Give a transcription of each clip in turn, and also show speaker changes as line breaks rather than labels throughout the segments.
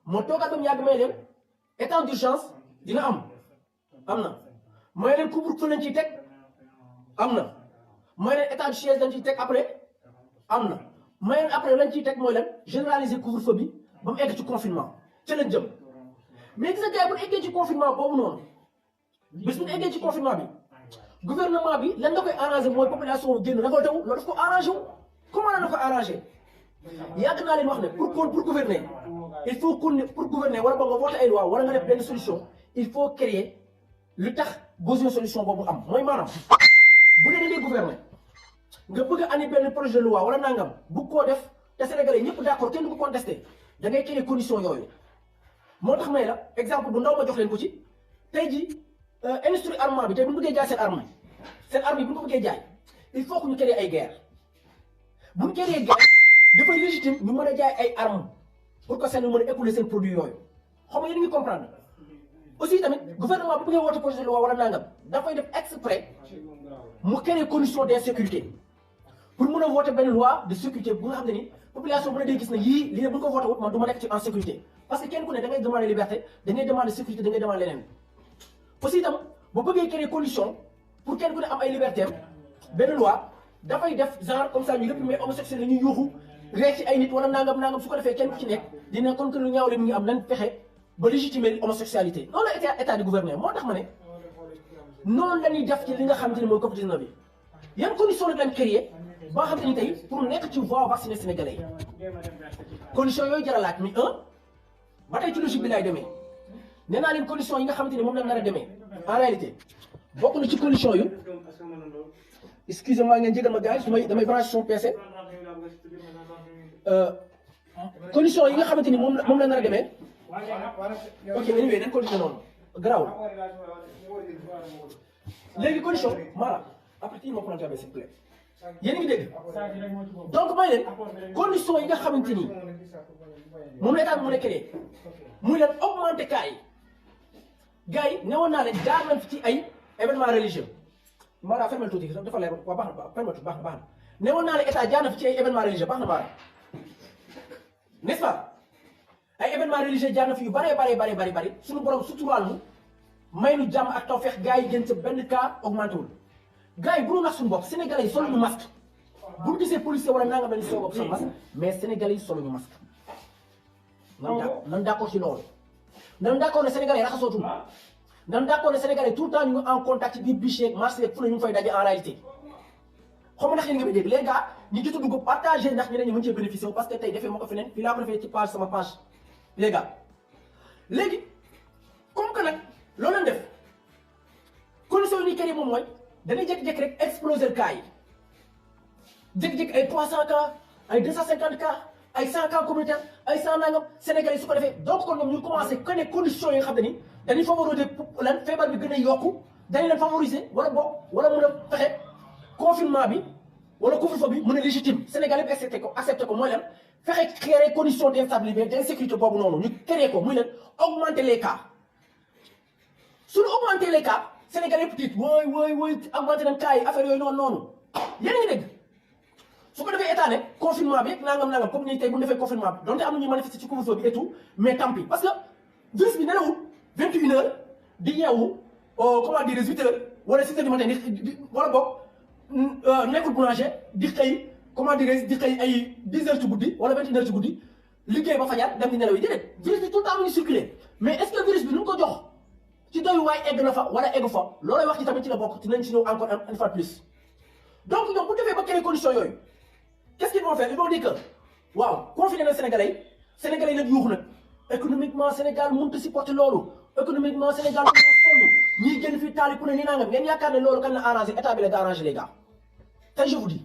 moo toogaat ba mu yàgg may leen état d'urgence dina am na may leen couvre-feu lañ ciy teg am na may leen état de siège lañ ciy teg après am na may leen après lañ ciy teg mooy leen généraliser couvre-feu bi ba mu egg ci confinement ca lañ jëm mais gis nga gars yi bu ñu eggee ci confinement boobu noonu bis bu ñu eggee ci confinement bi gouvernement bi lan nga koy arrangé mooy population génn révolté wu loolu daf ko arrangé wu comment la na ko arrangé yàgg naa leen wax ne pour gouverner il faut que pour gouverner wala ba nga voté ay loi wala nga def benn solution il faut créer lu tax besoin solution boobu am mooy maanaam bu dee da ngay gouverner nga bëgg a andi benn projet de loi wala nangam bu koo def te Sénégalais ñëpp d'accord kenn du ko contesté da ngay créer condition yooyu moo tax may la exemple bu ndaw ma jox leen ko ci tey ji industrie armement bi tey bu ñu bëggee jaay seen arme yi bu ñu ko bëggee jaay il faut que ñu créer ay guerre bu ñu créer guerre dafay légitime ñu mën a jaay ay armes pour que seen mën a écouler seen produit yooyu xam nga yéen a ngi comprendre aussi tamit gouvernement bu bëggee woote projet de loi wala nangam dafay def exprès mu créer condition d'insécurité pour mën a woote benn loi de sécurité bu nga xam ne ni population bu ne day gis ne yii lii bu ñu ko woote wut man du ma nekk ci en sécurité parce que kenn ku ne da ngay demander liberté da ngay demander sécurité da ngay demander leneen aussi itam bu bëggee créer condition pour kenn ku ne am ay liberté benn loi dafay def genre comme ça ñu réprimer homosexuels ñuy yuuxu rek ci ay nit wala nangam su ko defee kenn ku ci nekk dina kon que lu ñaaw li mu ngi am nañ fexe ba légitimer homosexualité noonu la état de gouverner moo tax ma ne noonu la ñuy def ci li nga xamante ne mooy Covid-19 bi yan condition nag lañ créé ba nga xamante ni tey pour nekk ci voie vacciner sénégalais yi condition yooyu jaralaat mi ba tey ci logique bi laay demee nee naa leen condition yi nga xamante ne moom la nar a demee en réalité bokk na ci condition yu excusez-moi ngeen jégal ma gars yi damay branché son PC condition yi nga xamante ni moom la nar a demee ok anyway dañ continuer noonu garaawul léegi condition maanaam après tii ma planté s'il vous plaît yéen a ngi dégg donc may leen condition yi nga xamante ni moom la état bi mën a créé muy leen augmenter cas yi gars yi newoon naa leen jaar nañ fi ci ay événement religieux Mara fermel tuuti dafa leer waaw baax na fermel tuuti baax na newoon naa leen état jaar na fi ci ay événement religieux baax na Mara n'est-ce pas ay événement religieux jaar na fi yu bari suñu borom suturaal nu may nu jàmm ak tawfeex gars yi gën sa benn cas augmenté wul gars yi bu ñu nax suñu bopp sénégalais yi soluñu masque bu ñu gisee policier wala nangam lañu soog a sol masque mais sénégalais yi soluñu masque nan d'accord ci loolu nan d'accord ne sénégalais yi raxasootul nan d'accord ne sénégalais tout le temps ñu ngi en contact ci biir biche yeeg marché yeeg fu ne ñu ngi fay daje en réalité xam ndax yéen nga may dégg les gars ñi jot a dugg partagé ndax ñeneen ñi mën cee bénéficier wu parce que tey defee moo ko feneen fii laa ko defee ci page sama page les gars léegi comme que nag loolu lañ def condition yi ñuy créé moom mooy dañuy jékki-jékki rek exploser cas yi jékki-jékki ay 300 cas ay 250 cas ay 100 cas communautaire ay 100 nangam Sénégalais su ko defee donc kon ñoom ñu commencé que ne conditions yi nga xam ne ni dañuy favoriser lan feebar bi gën a yokku dañu leen favoriser wala boog wala mën a fexe confinement bi wala couvre-feu bi mën a légitime Sénégalais bi accepté ko mooy lan fexe créer condition d'instabilité d'insécurité boobu noonu ñu créer ko muy leen augmenter les cas suñu augmenter les cas Sénégalais yëpp tiit wooy augmenter nañ cas yi affaire yooyu noonu yéen a ngi dégg su ko defee état ne confinement bi nangam comme ni tey bu ñu defee confinement bi donte am na ñuy manifester ci couvre-feu bi et tout mais tant pis parce que virus bi nelawul 21h di yeewu comment dire 8h wala 6h du matin di wala boog nekkul boulanger di xëy comment dire di xëy ay 10h ci guddi wala 21h ci guddi liggéey ba fajar dem di nelaw yi déedéet virus bi tout le temps mu ngi circuler mais est-ce que virus bi nu ko jox ci doyuwaay egg na fa wala eggu fa loolay wax ci tamit ci la bokk dinañ ci ñëw encore une fois plus donc ñoom bu defee ba créer condition yooyu qu'est-ce qu'ils vont faire ils vont dire que waaw confiné na Sénégalais yi nag yuux nag économiquement Sénégal mënut a supporter loolu économiquement Sénégal moo sonn ñiy génn fii taali ku ne ni nangam ngeen yaakaar ne loolu kan la arrangé état bi la da arrangé les gars te je vous dis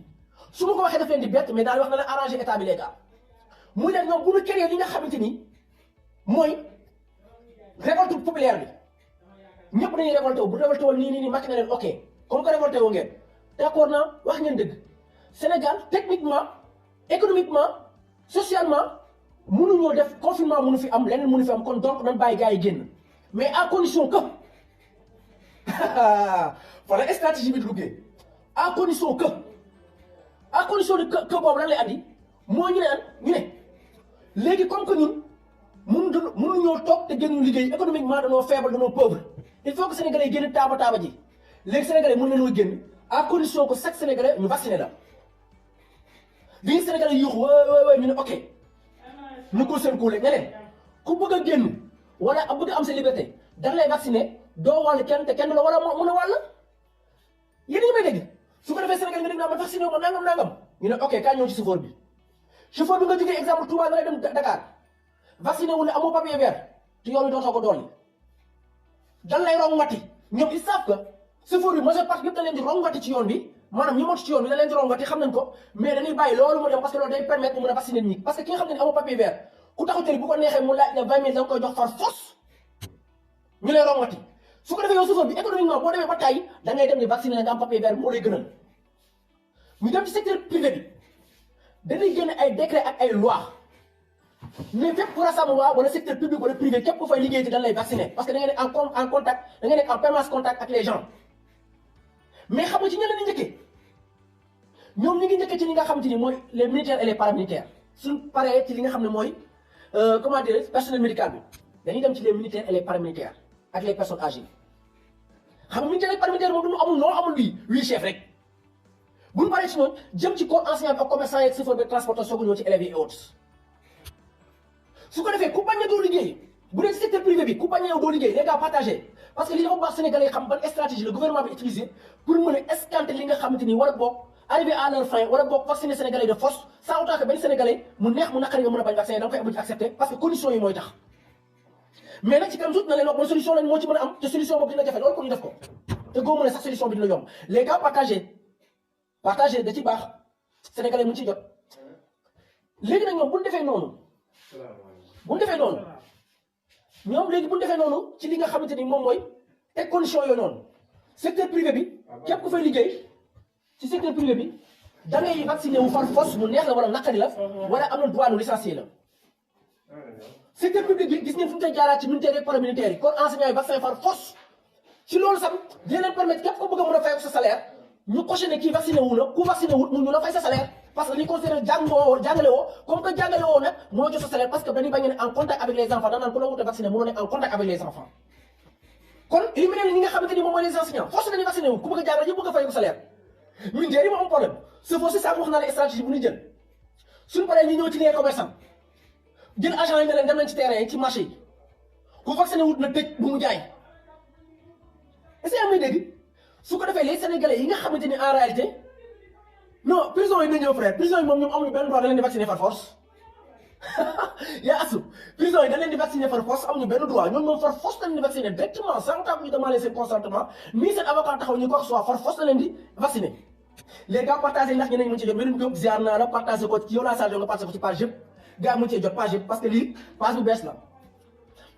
su ma ko waxee daf leen di bett mais daal wax na la arrangé état bi les gars muy leen ñoom bu ñu créé li nga xamante ni mooy révolte populaire bi ñëpp dañuy révolté wu bu révolté woon nii makk na leen ok comme que révolté woo ngeen d'accord naa wax ngeen dëgg Sénégal techniquement économiquement socialement mënuñoo def confinement mënu fi am leneen mënu fi am kon donc nan bàyyi gars yi génn mais à condition que voilà stratégie bi duggee à condition de que boobu lan lay andi moo ñu ne léegi comme que ñun mun mënuñoo toog te génn liggéey économiquement dañoo faible dañoo pauvre il faut que sénégalais génn taaba ji léegi sénégalais mën nañoo génn à condition que chaque sénégalais ñu vacciné la li sénégalais yuuxu waay ñu ne ok ñu ko seen kuule nga leen ku bëgg a génn wala bëgg a am sa liberté dañ lay vacciné doo wàll kenn te kenn la wala mën a wàll yéen a ngi may dégg su ko defee sénégalais nga dégg naa man vacciné wu ma nangam ñu ne ok kaay ñëw ci chauffeur bi nga jógee exemple Touba nga lay dem Dakar vacciné wu ne amoo papier vert te yoon wi dootoo ko dolli dan lay rongati ñoom ils savent que chauffeur bi majeure partie yëpp da leen di rongati ci yoon bi maanaam ñi mot ci yoon bi da leen di rongati xam nañ ko mais dañuy bàyyi loolu mu dem parce que loolu day permettre mu mën a vacciner nit ñi parce que ki nga xam ne amoo papier vert ku taxaw tëri bu ko neexee mu laaj la 20 000 da nga koy jox far force ñu lay rongati su ko defee yow chauffeur bi économiquement boo demee ba tàyyi da ngay dem di vacciner nga am papier vert moo lay gënal ñu dem ci secteur privé bi dañuy génne ay décret ak ay loi mais fépp pour rassemblement wala secteur public wala privé képp ku fay liggéey ci dañ lay vacciner parce que da ngay nekk en contact da ngay nekk en permanence contact ak les gens mais xam nga ci ñeneen ñi njëkkee ñoom ñi ngi njëkkee ci li nga xamante ni mooy les militaires et les paramilitaires suñ paree ci li nga xam ne mooy comment dire personnel médical bi dañuy dem ci les militaires et les paramilitaires ak les personnes âgées xam nga militaires et paramilitaires moom du amul noonu amul huit chef rek bu ñu paree ci noonu jëm ci corps enseignant bi ak commerçant yeeg chauffeur de transporteur soog a ñëw ci élèves yi et autres su ko defee ku bañ a doo liggéey bu dee secteur privé bi ku bañ a yow doo liggéey les gars partagé parce que li dafa baax sénégalais xam ban stratégie le gouvernement bi utilisé pour mën a escanter li nga xamante ni war a bokk arrivé à leur fin war a bokk vacciner sénégalais de force sans autant que benn sénégalais mu neex mu naqari nga mën a bañ vacciner da nga koy amu ci accepté parce que conditions yi mooy tax mais nag ci kanam tuuti na leen wax ban solution lañ moo ci mën a am te solution boobu dina jafe loolu pour ñu def ko te goo mën a sax solution bi dina yomb les gars partagé da ci baax sénégalais mu ci jot léegi nag ñoom bu ñu defee noonu ñoom léegi bu ñu defee noonu ci li nga xamante ni moom mooy teg condition yooyu noonu secteur privé bi képp ku fay liggéey ci secteur privé bi da ngay vacciné wu far force mu neex la wala naqari la wala am na droit nu licencié la secteur public bi gis ngeen fu ñu koy jaaraat ci militaire yi paramilitaire yi corps enseignant yi vaccin far force ci loolu sax dina leen permettre képp ko bëgg a mën a fay sa salaire ñu coché ne kii vacciné wu na ku vacciné wut mu ñu la fay sa salaire parce que li considéré jàngale woo comme que jàngale woo nag moo jox sa salaire parce que dañuy bañ a ne en contact avec les enfants danaan ku la wut a vacciné mënoo nekk en contact avec les enfants kon éliminer ñi nga xamante ni moom mooy les enseignants force dañuy vacciné wu ku bëgg a jàngale yëpp bëgg a fay ko salaire militaire yi moo am problème c'est faux c'est ça wax naa la stratégie bu ñu jël suñu paree ñu ñëw ci les commerçants jël agent yi ne leen dem nañ ci terrain yi ci marché yi ku vacciné wut na tëj bu mu jaay est-ce que yaa ngi dégg su ko defee les sénégalais yi nga xamante ni en réalité non prison yi na ñëw frère prison yi moom ñoom amuñu benn droit da leen di vacciner par force yaa asu prison yi da leen di vacciner par force amuñu benn droit ñoom moom par force da leen di vacciner directement sans que ñu demander seen consentement ni seen avocat taxaw ñu ko wax soit par force da leen di vacciner les gars partagé ndax ñeneen ñu ci jot beneen gëm ziar naa la partagé ko ci yow laa Sadio nga partagé ko ci page yëpp gars mu cee jot page yëpp parce que lii page bu bees la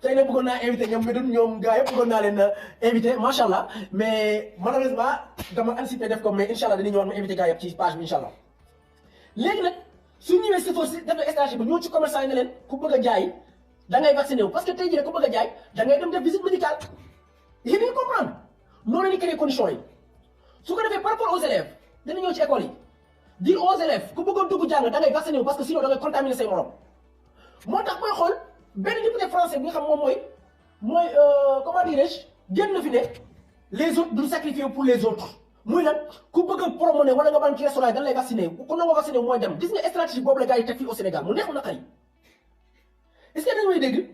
tey nag bëggoon naa invité ñoom Médoune ñoom gars yëpp bëggoon naa leen invité macha allah mais malheureusement dama anticipé def ko mais incha allah dañuy ñëwaat ma invité gars yëpp ci page bi incha allah léegi nag su ñëwee si force def na stratégie ba ñëw ci commerçant yi ne leen ku bëgg a jaay da ngay vacciné wu parce que tey jii ku bëgg a jaay da ngay dem def visite médicale yéen a comprendre noonu la ñuy créer conditions yi su ko defee par rapport aux élèves dana ñëw ci école yi dire aux élèves ku bëggoon dugg jàng da ngay vacciné wu parce que sinon da ngay contaminer say morom moo tax booy xool. benn député français bi nga xam moom mooy comment dirais-je génn na fi ne les autres duñ sacrifier pour les autres muy lan ku bëgg a promener wala nga ban ci restaurant yi dañ lay vacciner ku nangoo vacciner mooy dem gis nga stratégie boobu la gars yi teg fii au Sénégal mu neex mu naqari est-ce que dañu may dégg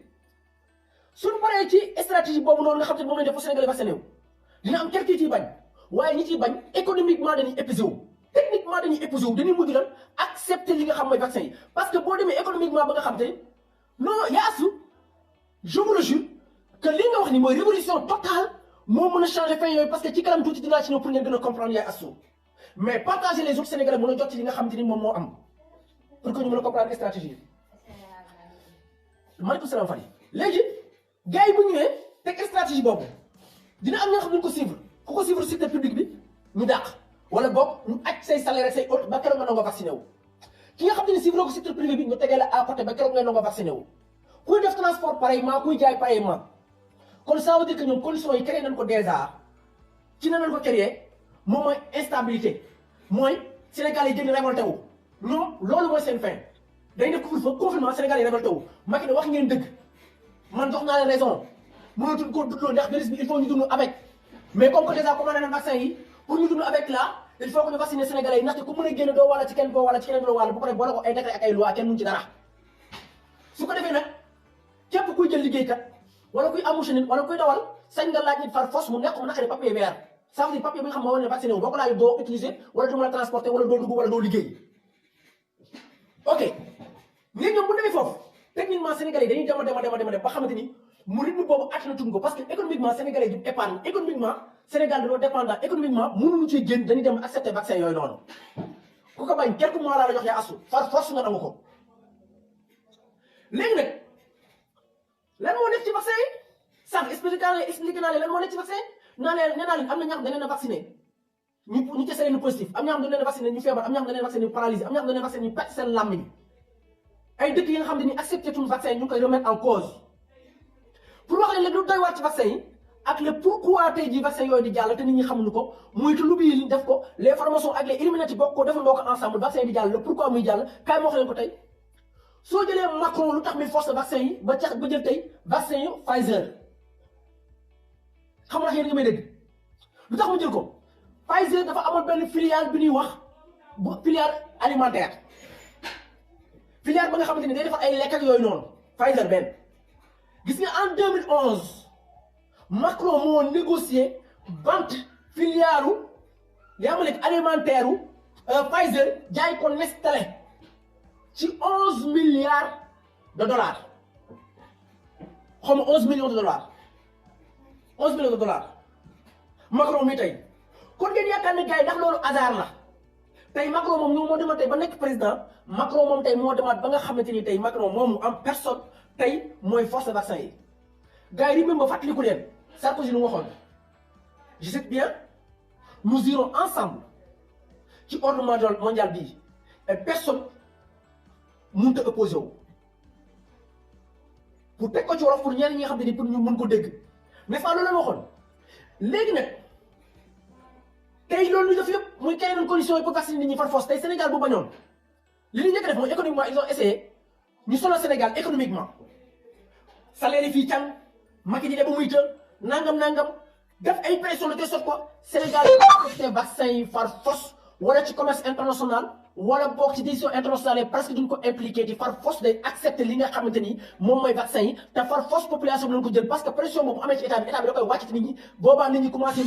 suñu paree ci stratégie boobu noonu nga xam te ne moom lañ def au Sénégal vacciné wu dina am quelques ciy bañ waaye ñi ciy bañ économiquement dañuy épuisé wu techniquement dañuy épuisé wu dañuy mujj lan accepter li nga xam mooy vaccin yi parce que boo demee économiquement ba nga xam te non Yaasu je vous le jure que li nga wax ni mooy révolution totale moo mën a changer fin yooyu parce que ci kanam tuuti dinaa ci ñëw pour ngeen gën a comprendre yaay Asu mais partager les autres Sénégalais mën a jot ci li nga xamante ni moom moo am pour que ñu mën a comprendre stratégie yi. maaleykum salaam Fadi léegi gars yi bu ñëwee teg stratégie boobu dina am ñoo xam ne ñu ko suivre ku ko suivre secteur public bi ñu dàq wala boog ñu aj say salaire ak say autres ba keroog nga nangoo vacciné wu. ki nga xam te ne suivre ko secteur privé bi ñu tegee la à côté ba keroog ngay nangoo vacciné wu kuy def transport pareillement kuy jaay pareillement kon ça veut dire que ñoom conditions yi créé nañ ko déjà ci na nañ ko créé moom mooy instabilité mooy Sénégal yi génn révolté wu ñoom loolu mooy seen fin dañ def couvre-feu confinement Sénégal yi révolté wu Macky ne wax ngeen dëgg man jox naa leen raison mënatuñ koo dundoo ndax virus bi il faut ñu dund avec mais comme que déjà commandé nañ vaccin yi pour ñu dund avec là il faut que ñu vacciner Sénégalais yi ndaxte ku mën a génn doo wàll ci kenn doo wàll ci keneen doo wàll bu ko def boole ko ay décret ak ay loi kenn mun ci dara su ko defee nag képp kuy jël liggéeykat wala kuy embauché nit wala kuy dawal sañ nga laaj nit par force mu nekk mu naqari papier vert ça veut dire papier bi nga xam moo wane ne vacciné wu boo ko laajee doo utiliser wala du mën a transporter wala doo dugg wala doo liggéey ok léegi ñoom bu demee foofu techniquement Sénégalais dañuy dem ba xamante ni mu rythme boobu attanatuñ ko parce que économiquement Sénégalais du épargne économiquement Sénégal dañoo dépendant économiquement mënuñu ciy génn dañuy dem accepter vaccin yooyu noonu ku ko bañ quelques mois laa la jox yaa asu par force nga nangu ko léegi nag lan moo nekk ci vaccin yi sànq expliqué naa leen lan moo nekk ci vaccin naa leen nee naa leen am na ñoo xam dañ leen a vacciné ñu testé leen positif am ñoo xam dañ leen a vacciné ñu feebar am ñoo xam dañ leen a vacciné ñu paralysé am ñoo xam dañ leen a vacciné ñu perte seen làmmiñ ay dëkk yi nga xam ne ni accepté tuñ vaccin yi ñu ngi koy remettre en cause pour wax leen lu doy waar ci vaccin yi ak le pourquoi tey jii vaccin yooyu di jàll te nit ñi xamuñu ko muy lu bii li def ko les formations ak les Illuminati bokk ko defandoo ko ensemble vaccin yi di jàll le pourquoi muy jàll kaay ma wax leen ko tey soo jëlee Macron lu tax muy force vaccin yi ba jël tey vaccin yu Pfizer xam nga yéen nga may dégg lu tax mu jël ko Pfizer dafa amoon benn filiale bi ñuy wax bu filière alimentaire filière ba nga xamante ni day defar ay lekk ak yooyu noonu Pfizer benn gis nga en 2011 Macron moo négocié vente filière yaa ma nekk alimentaire Pfizer jaay ko Nestlé ci 11 milliards de dollars xaw ma 11 millions de dollars 11 millions de dollars Macron mi tey kon ngeen yaakaar ne gars yi ndax loolu hasard la tey Macron moom ñoo moo demaat tey ba nekk président Macron moom tey moo demaat ba nga xamante ni tey Macron moomu en personne tey mooy force vaccin yi gars yi même ba fàttaliku leen Sarkozy lu waxoon je sais bien nous irons ensemble ci ordre mondial bii et personne mënut a opposé wu pour teg ko ci wolof pour ñeneen ñi nga xam ne ni pour ñu mën ko dégg n'est-ce pas loolu la waxoon léegi nag tey loolu lu def yëpp muy keneen condition yi pour vacciner nit ñi par force tey Sénégal bu bañoon li ñu njëkk def mooy économiquement ils ont essayé ñu solo Sénégal économiquement salaire yi fii càng Macky di dem ba muy të nangam def ay pression de telle sorte quoi Sénégal accepté vaccin yi par force wala ci commerce international wala boog ci décision internationale yi presque duñ ko impliqué ci par force day accepté li nga xamante ni moom mooy vaccin yi te par force population bi lañ ko jël parce que pression boobu amee ci état bi da koy wàcc ci nit ñi boobaa nit ñi commencé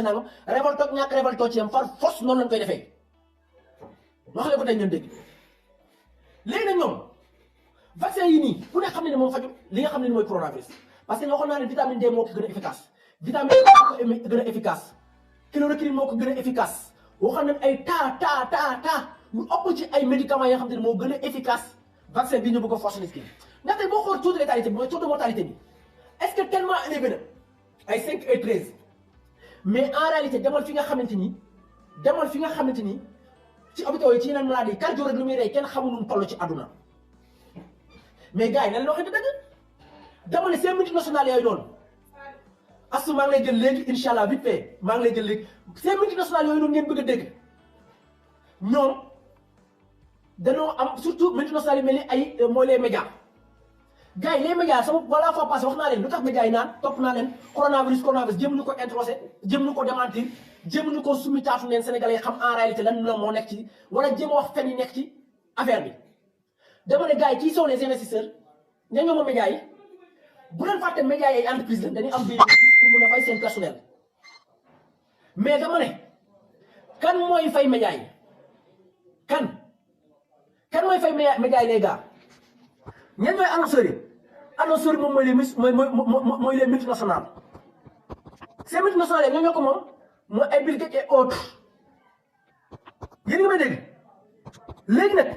nangam révolte ak ñàkk révolte ci yam par force noonu lañ koy defee wax leen ko tey ngeen dégg léegi nag ñoom vaccin yi nii ku ne xam ne moom faju li nga xam ne ni mooy coronavirus parce que waxoon naa ne vitamine D moo ko gën a efficace vitamine D moo ko gën a efficace chloroquine moo ko gën a efficace waxoon nañ ay taa lu ëpp ci ay médicaments yoo xam te ne moo gën a efficace vaccin bi ñu bëgg a force nit ki ndaxte boo xool taux de létalité bi mooy taux de mortalité bi est-ce que tellement élevé na ay 5 et 13 mais en réalité demal fi nga xamante ni ci hôpitaux yi ci yeneen maladies yi cardio rek lu muy rey kenn xamul nu mu toll ci àdduna mais gars yi nan la waxee dëgg dama ne seen multinationales yooyu noonu asu maa ngi lay jël léegi incha allah vite fait maa ngi lay jël léegi seen multinationales yooyu noonu ngeen bëgg a dégg ñoom dañoo am surtout multinationales yi mel ni ay mooy les médias gars yi les médias sama voilà fois passé wax naa leen lu tax médias yi naan topp naa leen coronavirus jéem ñu ko introsé jéem ñu ko démentir jéem ñu ko summi taatu neen Sénégalais xam en réalité lan la moo nekk ci wala jéem a wax fen yi nekk ci affaire bi dama ne gars yi qui sont les investisseurs ña ñooma médias yi bu leen fàtte médias yi ay entreprise lañ dañuy am bénéfice pour mën a fay seen personnel mais dama ne kan mooy fay médias yi kan mooy fay médias yi les gars ñan ñooy annonceurs yi moom mooy les mooy les multinationales ces multinationales yi ñoo ko moom mooy ay Bill Gates et autres yéen nga may dégg léegi nag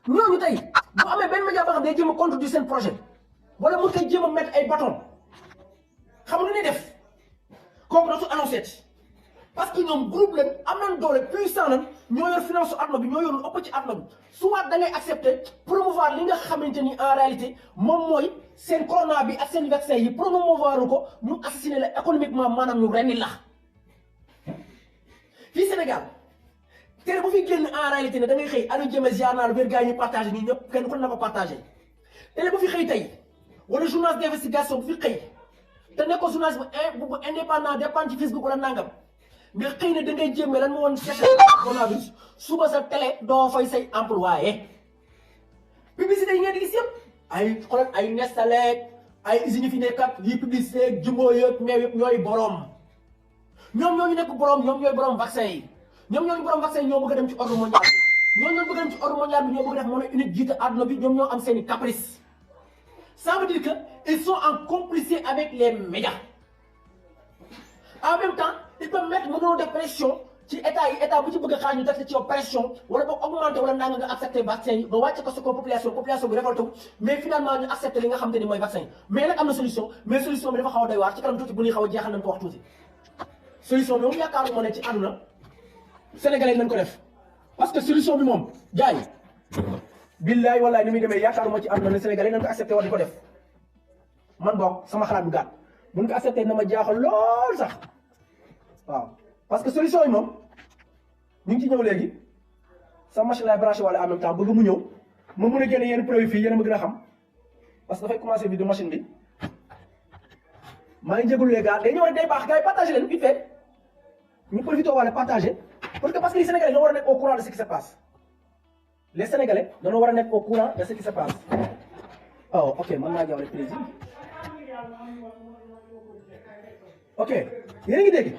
ñooñu tey bu amee benn média boo xam ne day jéem a contredire seen projet wala mu koy jéem a mettre ay bâton xam nga lu ñuy def kooku dootu annoncé parce que ñoom groupe lañ am nañ doole puissant lañ ñoo yor finance su àdduna bi ñoo yor lu ëpp ci àdduna bi soit da ngay accepter promouvoir li nga xamante ni en réalité moom mooy seen corona bi ak seen vaccin yi promouvoir ko ñu assassiner la économiquement maanaam ñu rendi la fii Sénégal tere bu fi génn en réalité ne da ngay xëy Aliou Diémé ziar naa la wér gaa yi ñu partagé ñun ñëpp kenn ku ne na ko partagé télé bu fi xëy tey wala journaliste d'investigation bu fi xëy te nekkoo journaliste bu indépendant dépend ci Facebook wala nangam nga xëy ne da ngay jéem lan moo woon coronavirus suba sa télé doo fay say employé publicité yi ngeen di gis yëpp ay xoolal ay Nestlé ay usines yi fi nekk ak yi publicité jumbo yëpp mais yëpp ñooy borom ñoom ñoo ñu nekk borom ñoom ñooy borom vaccin yi ñoom ñooñu borom vaccin yi ñoo bëgg a dem ci ordre mondial bi ñoo bëgg a dem ci ordre mondial bi ñoo bëgg a def monnaie unique jiite àdduna bi ñoom ñoo am seeni caprice ça veut dire que ils sont en complicité avec les médias en même temps ils peuvent mettre mënoo def pression ci état bu ci bëgg a xaar ñu def ci yow pression wala boog augmenter wala nanga nga accepter vaccin yi ba wàcce ko sa ko population bi révolté wu mais finalement ñu accepter li nga xam te ni mooy vaccin yi mais nag am na solution mais solution bi dafa xaw a doy waar ci kanam tuuti bu ñuy xaw a jeexal nañ ko wax tuuti solution bi moom yaakaaru moo ne ci àdduna sénégalais nañ ko def parce que solution bi moom gars yi billaay wallaay ni muy demee yaakaaru moo ci àdduna ne sénégalais nañ ko accepter war di ko def man boog sama xalaat bu gàtt bu ñu ko accepter na ma jaaxal lool sax waaw parce que solution yi moom ñu ngi ci ñëw léegi sa machine laay branché wala en même temps bëgg mu ñëw ma mën a génne yenn produit fii yéen a ma gën a xam parce que dafay commencé vidéo machine bi maa ngi jégalu les gars day ñëw rek day baax gars yi partagé leen vite fait ñu profité wala partagé parce que les Sénégalais dañoo war a nekk au courant de ce qui se passe les Sénégalais dañoo war a nekk au courant de ce qui se passe oh ok mën naa jaww rek président ok yéen a ngi dégg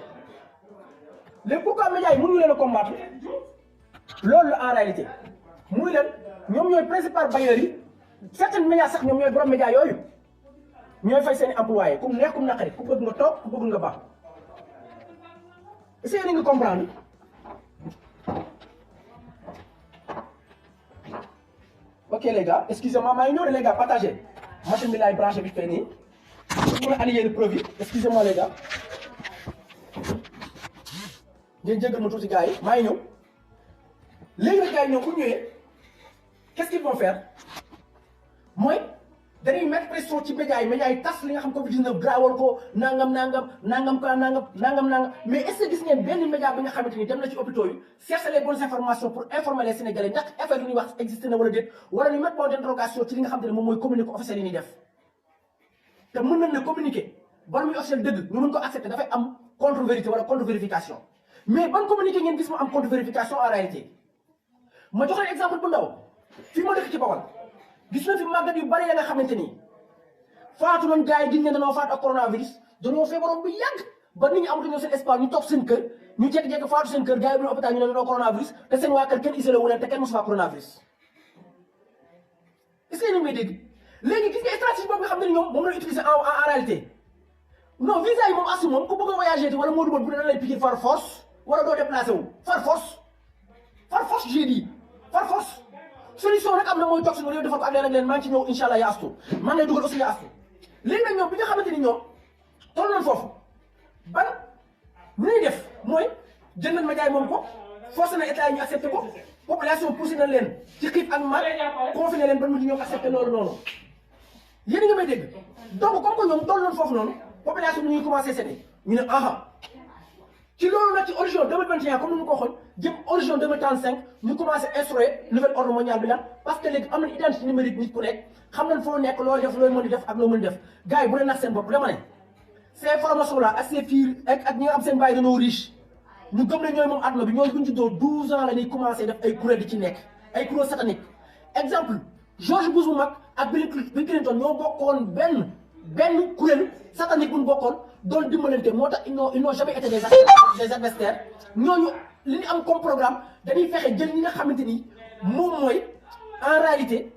léegi pourquoi médias yi mënuñu leen a combattre loolu la en réalité muy leen ñoom ñooy principal bailleurs yi certains médias sax ñoom ñooy borom médias yooyu ñooy fay seen employé ku neex ku naqari ku bëgg nga toog ku bëgg nga baax est-ce que yéen a ngi comprendre ok les gars excusez-moi maa ngi ñëw de les gars partagé machine bi laay branché bi fee nii pour allier le produit excusez-moi les gars ngeen jéggal ma tuuti gars yi maa ngi ñëw léegi nag gars yi ñëw bu ñëwee qu'est-ce qu'ils vont faire mooy dañuy mettre pression ci médias yi tas li nga xam Covid-19 grawal ko nangam mais est-ce que gis ngeen benn média bi nga xamante ni dem na ci hôpitaux yi chercher les bonnes informations pour informer les Sénégalais ndax affaire yi ñuy wax existé na wala déet wala ñu mettre point d'interrogation ci li nga xamante ne moom mooy communiqué officiel yi ñuy def te mën nañ ne communiqué ban muy officiel dëgg ñu mën ko accepter dafay am contre vérité wala contre vérification mais ban communiqué ngeen gis mu am contre vérification en réalité ma jox leen exemple bu ndaw fi ma dëkk ci Bawol gis na fi màggat yu bari ya nga xamante ni faatu nañ gars yi gis ngeen dañoo faatu ak coronavirus dañoo feebaroon bu yàgg ba nit ñi amatuñu seen espace ñu toog seen kër ñu jékki-jékki faatu seen kër gars yi bu ne hôpital ñu ne dañoo coronavirus te seen waa kër kenn isolé wu leen te kenn mosu faa coronavirus est-ce que yéen a ngi may dégg léegi gis nga stratégie boobu nga xam ne ni ñoom moom la utiliser en réalité non visa yi moom asu moom ku bëgg a voyager te wala moo dugal bu ne dañ lay piquer par force wala doo déplacé wu par force j'ai dit par force solution rek am na mooy toog suñu réew defal ko ak leen maa ngi ci ñëw incha allah yaa astu maa ngi lay dugal aussi yaa astu léegi nag ñoom bi nga xamante ni ñoom toll nañ foofu ban lu ñuy def mooy jënd nañ média yi moom ko forcé na état yi ñu accepté ko population poussé na leen ci xiif ak mar confiné leen ba mu di ñoom accepté loolu noonu yéen nga may dégg donc comme que ñoom toll nañ foofu noonu population bi ñuy commencé seete ñu ne aha ci loolu nag ci horizon 2021 comme ni ñu ko waxoon jëm horizon 2035 ñu commencé instaurer nouvel ordre mondial bi lan parce que léegi am nañ identité numérique nit ku nekk xam nañ foo nekk looy def looy mën di def ak loo mën di def gars yi bu leen nax seen bopp dama ne ces informations là ak ces filles ak ñi nga am seen bàyyi dañoo riche ñu gëm ne ñooy moom àdduna bi ñooñu bu ñu juddoo 12 ans la ñuy commencé def ay kuréel di ci nekk ay kuréel satanique exemple George Bush bu mag ak Bill Clinton ñoo bokkoon benn kuréel satanique bu ñu bokkoon doon dimbalante moo tax ils n'ont jamais été des adversaires ñooñu li ñu am comme programme dañuy fexe jël ñi nga xamante ni moom mooy en réalité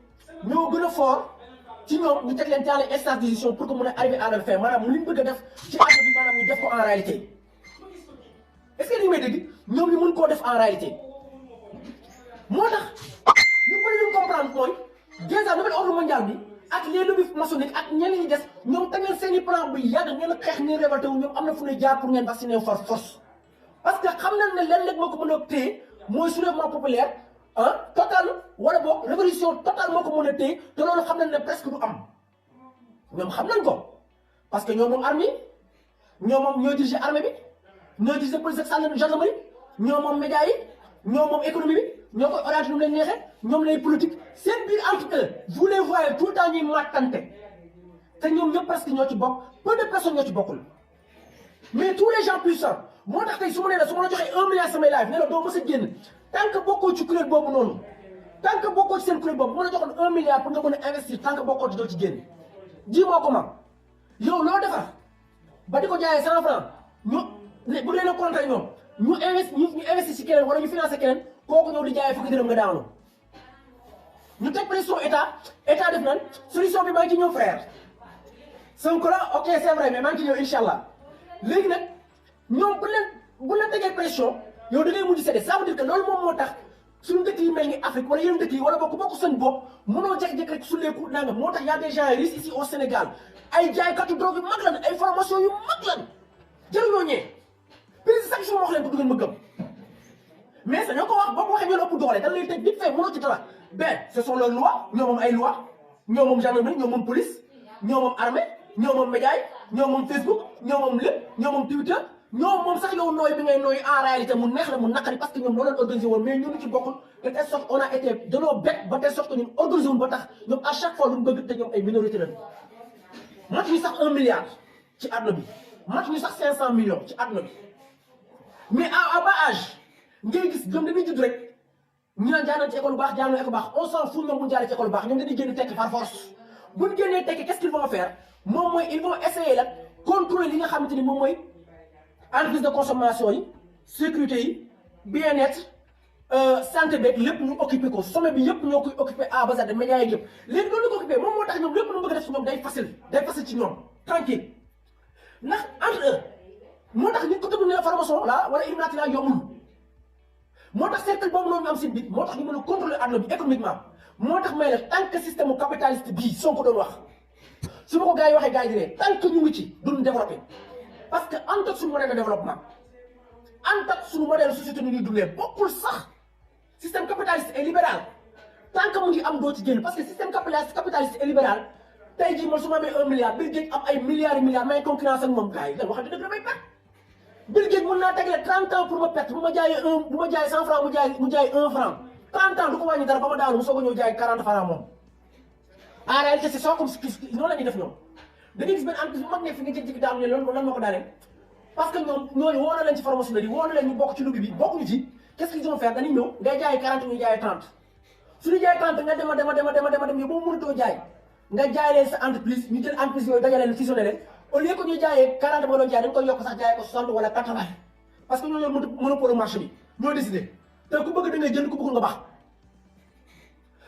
ñoo gën a fort ci ñoom ñu teg leen dans les instances de décision pour que mun a arriver à leur fin maanaam li ñu bëgg a def ci àdduna bi maanaam ñu def ko en réalité est-ce que li may dégg ñoom ñu mën koo def en réalité moo tax ñu bëri lu comprendre mooy déjà nouvel ordre mondial bi ak les lobbies maçonniques ak ñenn ñi des ñoom tamit seen i plan bu yàgg ngeen xeex ngeen révolté wu ñoom am na fu ñuy jaar pour ngeen vacciner wu par force parce que xam nañ ne lenn rek moo ko mën a téye mooy soulèvement populaire total wala boog révolution totale moo ko mën a téye te loolu xam nañ ne presque du am ñoom xam nañ ko parce que ñoo moom armée ñoo moom ñoo dirigé armée bi ñoo dirigé police ak gendarmerie ñoo moom médias yi ñoo moom économie bi ñoo koy orienté nu mu leen neexee ñoom lay politique seen biir entre eux vous les voyez tout le temps ñuy màttante te ñoom ñëpp presque ñoo ci bokk peu de personnes ñoo ci bokkul mais tous les gens puissants moo tax tey su ma nee la su ma la joxee 1 milliard samay live ne la doo mës a génn tant que bokkoo ci kuréel boobu noonu tant que bokkoo ci seen kuréel boobu bu ma la joxoon 1 milliard pour nga mën a investir tant que bokkoo ci doo ci génn dis-moi comment yow loo defar ba di ko jaayee 100 francs ñu bu leen a contrat ñoom ñu investir ci keneen wala ñu financer keneen kooku ñëw di jaayee fukki dërëm nga daanu ñu teg pression état def nan solution bi maa ngi ci ñëw frère Sonko la ok c'est vrai mais maa ngi ci ñëw incha allah léegi nag ñoom bu leen tegee pression yow da ngay mujj séddee ça veut dire que loolu moom moo tax suñu dëkk yi mel ni Afrique wala yeneen dëkk yi wala bokk seen bopp mënoo jékki-jékki rek suleeku nangam moo tax y a des gens riches ici au Sénégal ay jaaykatu drogue yu mag lan ay formation yu mag lan jëruñoo ñee président chaque jour ma wax leen ko du ngeen ma gëm mais ça ñoo ko wax boo ko waxee ñoo la ëpp doole dañ lay tëj vite fait mënoo ci dara ben ce sont leurs lois ñoo moom ay lois ñoo moom gendarmerie ñoo moom police ñoo moom armée ñoo moom média yi ñoo moom Facebook ñoo moom lépp ñoo moom Twitter ñoo moom sax yow nooy bi ngay nooy en réalité mu neex la mu naqari parce que ñoom loo leen organisé woon mais ñun ci bokkul de telle sorte on a été danoo bett ba telle sorte que ñun organisé wuñ ba tax ñoom à chaque fois lu mu bëgg te ñoom ay minorité lañu mat ñu sax 1 milliard ci àdduna bi mat ñu sax 500 millions ci àdduna bi mais à bas âge ngay gis ñoom dañuy judd rek ñu naan jaar nañ ci école bu baax jaar nañ école bu baax on s'en fout ñoom bu ñu jaaree ci école bu baax ñoom dañuy génn tekki par force bu ñu génnee tekki qu'est-ce qu'ils vont faire moom mooy ils vont essayer la contrôler li nga xamante ni moom mooy entreprise de consommation yi sécurité yi bien-être santé beeg lépp ñu occupé ko sommet bi yëpp ñoo koy occupé à base de médias yi yëpp léegi loolu la ko occupé moom moo tax ñoom lépp lu bëgg a def ci ñoom day facile ci ñoom tranquille ndax entre eux moo tax nit ko tëdd ne la formation la wala Illuminati la yombul moo tax cercle boobu noonu ñu am seen bit moo tax ñu mën a contrôler àdduna bi économiquement moo tax may la tant que système capitaliste bii Sonko doon wax su ma ko gars yi waxee gars yi di tant que ñu ngi ci duñ développé parce que en tant que suñu modèle de développement en tant que suñu modèle de société ni ñuy dundee bokkul sax système capitaliste et libéral tant que mu ngi am doo ci génn parce que système capitaliste et libéral tey jii man su ma amee 1 milliard Bill Gates am ay milliards et milliards may concurrence ak moom gars yi lan waxante dëgg damay perte Bill Gates mën naa tegle 30 ans pour ma perte bu ma jaayee 100 francs mu jaay 1 franc 30 ans du ko wàññi dara ba ma daanu mu soog a ñëw jaay 40 francs moom en réalité c'est ça comme noonu la ñuy def ñoom da ngay gis benn entreprise bu mag ne fi nga jékki-jékki daanu ne loolu lan moo ko daaneel parce que ñoom ñooñu woo na leen ci franc-maçonnerie woo na leen ñu bokk ci lobby bi bokkuñu ci qu'est-ce qu'ils vont faire dañuy ñëw ngay jaay 40 ñu jaay 30 suñu jaay 30 nga dem yow ba mu mënatoo jaay nga jaay leen sa entreprise ñu jël entreprise yooyu dajale leen fusionné leen au lieu que ñuy jaayee 40 ba doon jaay dañ koy yokk sax jaayee ko 60 wala 80 parce que ñoo yor monopole marché bi ñoo décidé te ku bëgg da ngay jënd ku bëggul nga baax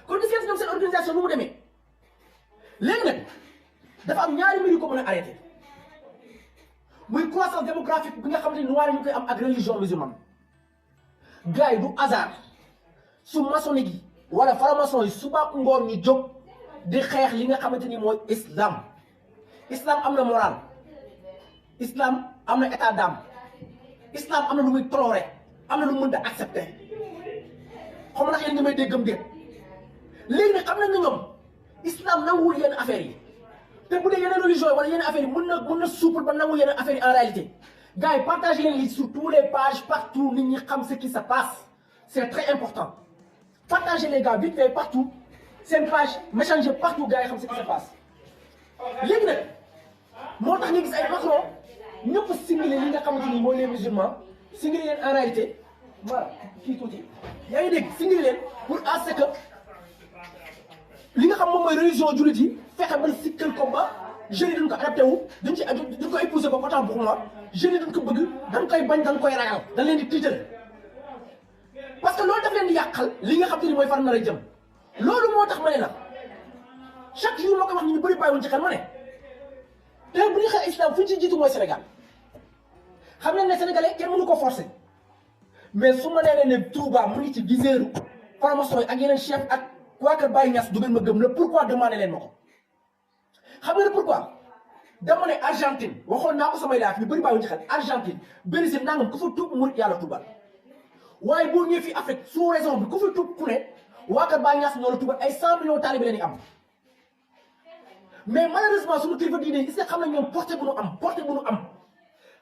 kon gis ngeen ñoom seen organisation nu mu demee léegi nag dafa am ñaari mbir yu ko mën a arrêté muy croissance démographique bi nga xamante ni noir ñu koy am ak religion musulmane gars yi du hasard su maçonnique yi wala franc-maçon yi suba ngoon ñu jóg di xeex li nga xamante ni mooy islam am na moral islam am na état d'âme islam am na lu muy toléré am na lu mu mënta accepté xam ndax yéen ñi may déggam déet léegi nag xam nañ ne ñoom islam nanguwul yenn affaires yi te bu dee yeneen religion yi wala yenn affaires yi mën na souple ba nangu yenn affaires yi en réalité gars yi partagé leen li sur tous les pages partout nit ñi xam ce qui se passe c'est très important partagez les gars vite fait partout seen page messenger partout gars yi xam ce qui se passe léegi nag moo tax nga gis ay Macron ñëpp singale li nga xamante ni mooy les musulmans singale leen en réalité voilà kii tuuti yaa ngi dégg singale leen pour à ce que li nga xam moom mooy religion jullit yi fexe ba sikkal ko ba jeunes yi duñ ko adapté wu duñ ko épouser ko autant pour moi jeunes yi duñ ko bëgg dañ koy bañ dañ koy ragal dañ leen di tiital parce que loolu daf leen di yàqal li nga xam te ni mooy far nar a jëm loolu moo tax ma ne la chaque jour moo koy wax ñu bëri bàyyiwuñ ci xel ma ne te bu ñu xel islam fu ñu ci jiitu mooy Sénégal xam nañ ne sénégalais kenn mënu ko forcer mais su ma nee ne Touba mu ngi ci viseeru franc-maçon yi ak yeneen chef ak waa Kër Baye Niass du ngeen ma gëm la pourquoi demandé leen ma ko xam nga ne pourquoi dama ne Argentine waxoon naa ko samay laaf ñu bëri bàyyiwuñ ci xel Argentine Brésil nangam ku fa tuub murit yàlla tuubal waaye boo ñëwee fii Afrique sous raison bi ku fa tuub ku ne waa Kër Baye Niass ñoo la tuubal ay 100 millions talibé leen am mais malheureusement suñu kilifa diine yi est-ce que xam nañ ñoom porté bu nu am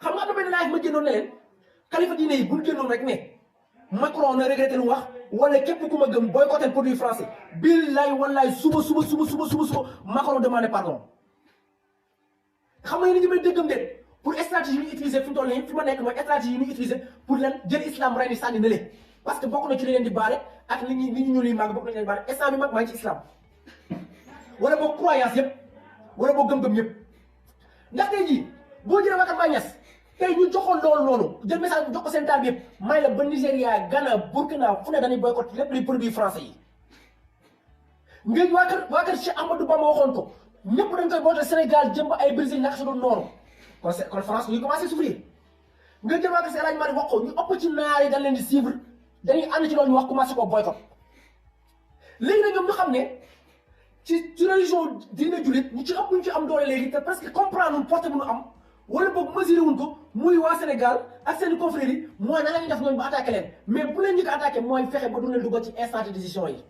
xam nga am na benn laaj ma génnoon ne leen kilifa diine yi bu ñu génnoon rek ne Macron na regretté lu wax wala képp ku ma gëm boycotté produit français billaay wallaay suba Macron demandé pardon xam nga yéen a ngi may déggam de pour stratégie yi ñu utiliser fi mu toll nii fi ma nekk mooy stratégie yi ñu utiliser pour lan jël islam ren yi sànni na leen parce que bokk na ci li leen di baare ak li ñu ñuul yi màgg bokk na ci leen di baare instant bi mag maa ngi ci islam wala boog croyance yëpp wala boog gëm-gëm yëpp ndax tey jii boo jëlee Wakar Baye Niass tey ñu joxoon loolu noonu jël message bi jox ko seen taal bi yëpp may la ba Nigéria Ghana Burkina fu ne dañuy boycott lépp luy produit français yi ngeen waa kër Cheikh Ahmadou Bamba waxoon ko ñëpp dañ koy boycott Sénégal jëm ba ay Brésil naka su doon noonu kon France ñu commencé souffrir nga jël waa kër si El Hadj Malick wax ko ñu ëpp ci naar yi dañ leen di suivre dañuy ànd ci loolu ñu wax commencé ko boycott léegi nag ñoom ñu xam ne ci religion diine jullit ñu ci ëpp ñu ci am doole léegi te parce que comprendre wuñ porté bu ñu am wala boog mesuré wuñ ko muy waa Sénégal ak seen confrères yi mooy na la ñuy def ñooñu ba attaqué leen mais bu leen ñu ko attaqué mooy fexe ba du leen dugal ci instant de décision yi